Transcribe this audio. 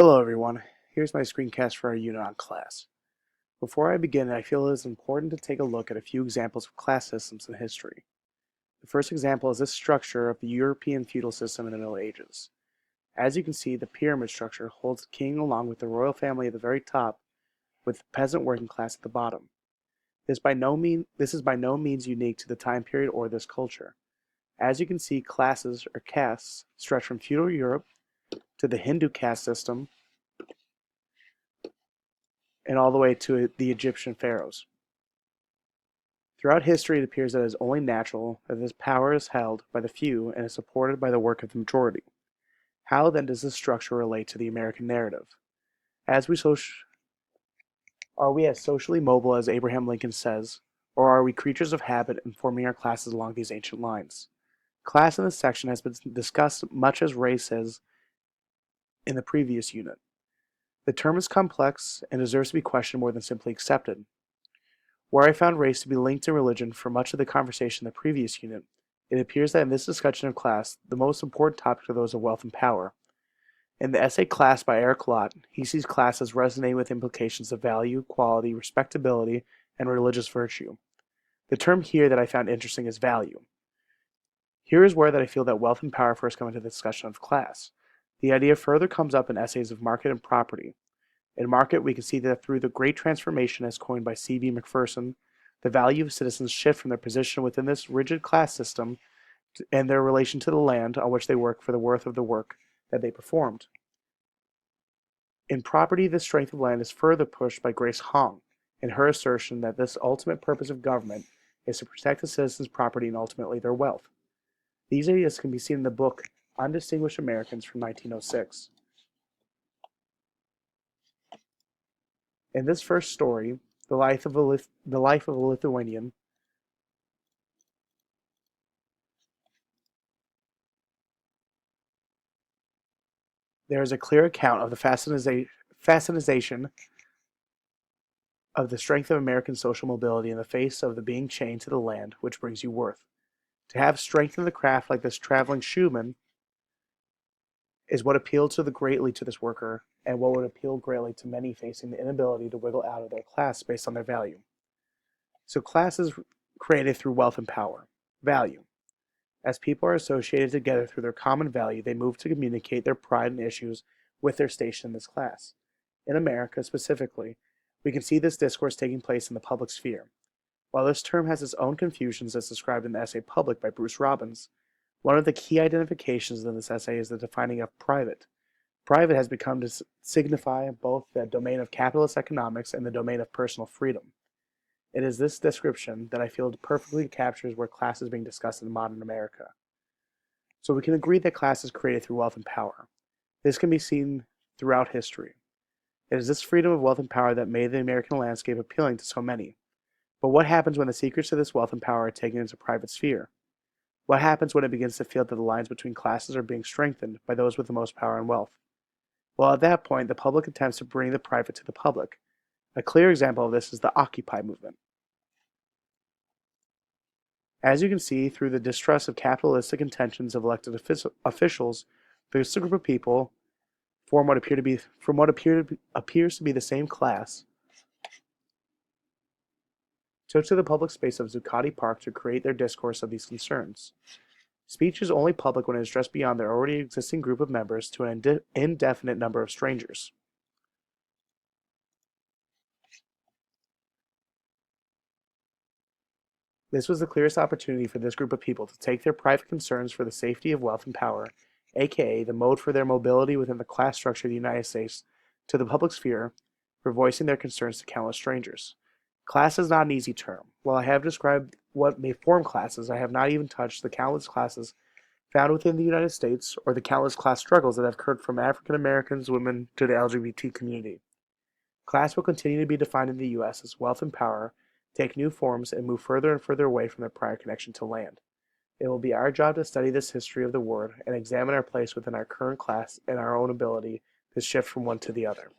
Hello everyone, here's my screencast for our unit on class. Before I begin, I feel it is important to take a look at a few examples of class systems in history. The first example is this structure of the European feudal system in the Middle Ages. As you can see, the pyramid structure holds the king along with the royal family at the very top, with the peasant working class at the bottom. This is by no means unique to the time period or this culture. As you can see, classes or castes stretch from feudal Europe to the Hindu caste system and all the way to the Egyptian pharaohs. Throughout history, it appears that it is only natural that this power is held by the few and is supported by the work of the majority. How then does this structure relate to the American narrative? As we Are we as socially mobile as Abraham Lincoln says, or are we creatures of habit and forming our classes along these ancient lines? Class in this section has been discussed much as race has in the previous unit. The term is complex and deserves to be questioned more than simply accepted. Where I found race to be linked to religion for much of the conversation in the previous unit, it appears that in this discussion of class, the most important topics are those of wealth and power. In the essay Class by Eric Lott, he sees class as resonating with implications of value, quality, respectability, and religious virtue. The term here that I found interesting is value. Here is where that I feel that wealth and power first come into the discussion of class. The idea further comes up in essays of market and property. In market, we can see that through the Great Transformation as coined by C.B. Macpherson, the value of citizens shift from their position within this rigid class system and their relation to the land on which they work for the worth of the work that they performed. In property, the strength of land is further pushed by Grace Hong in her assertion that this ultimate purpose of government is to protect the citizens' property and ultimately their wealth. These ideas can be seen in the book Undistinguished Americans from 1906. In this first story, the life of a Lithuanian, there is a clear account of the fascination of the strength of American social mobility in the face of the being chained to the land which brings you worth. To have strength in the craft like this traveling shoeman is what appealed greatly to this worker, and what would appeal greatly to many facing the inability to wiggle out of their class based on their value. So class is created through wealth and power. Value. As people are associated together through their common value, they move to communicate their pride and issues with their station in this class. In America, specifically, we can see this discourse taking place in the public sphere. While this term has its own confusions as described in the essay Public by Bruce Robbins, one of the key identifications in this essay is the defining of private. Private has become to signify both the domain of capitalist economics and the domain of personal freedom. It is this description that I feel perfectly captures where class is being discussed in modern America. So we can agree that class is created through wealth and power. This can be seen throughout history. It is this freedom of wealth and power that made the American landscape appealing to so many. But what happens when the secrets of this wealth and power are taken into private sphere? What happens when it begins to feel that the lines between classes are being strengthened by those with the most power and wealth? Well, at that point, the public attempts to bring the private to the public. A clear example of this is the Occupy movement. As you can see, through the distrust of capitalistic intentions of elected officials, this group of people form what appears to be the same class took to the public space of Zuccotti Park to create their discourse of these concerns. Speech is only public when it is addressed beyond their already existing group of members to an indefinite number of strangers. This was the clearest opportunity for this group of people to take their private concerns for the safety of wealth and power, aka the mode for their mobility within the class structure of the United States, to the public sphere for voicing their concerns to countless strangers. Class is not an easy term. While I have described what may form classes, I have not even touched the countless classes found within the United States or the countless class struggles that have occurred from African Americans, women, to the LGBT community. Class will continue to be defined in the U.S. as wealth and power take new forms and move further and further away from their prior connection to land. It will be our job to study this history of the word and examine our place within our current class and our own ability to shift from one to the other.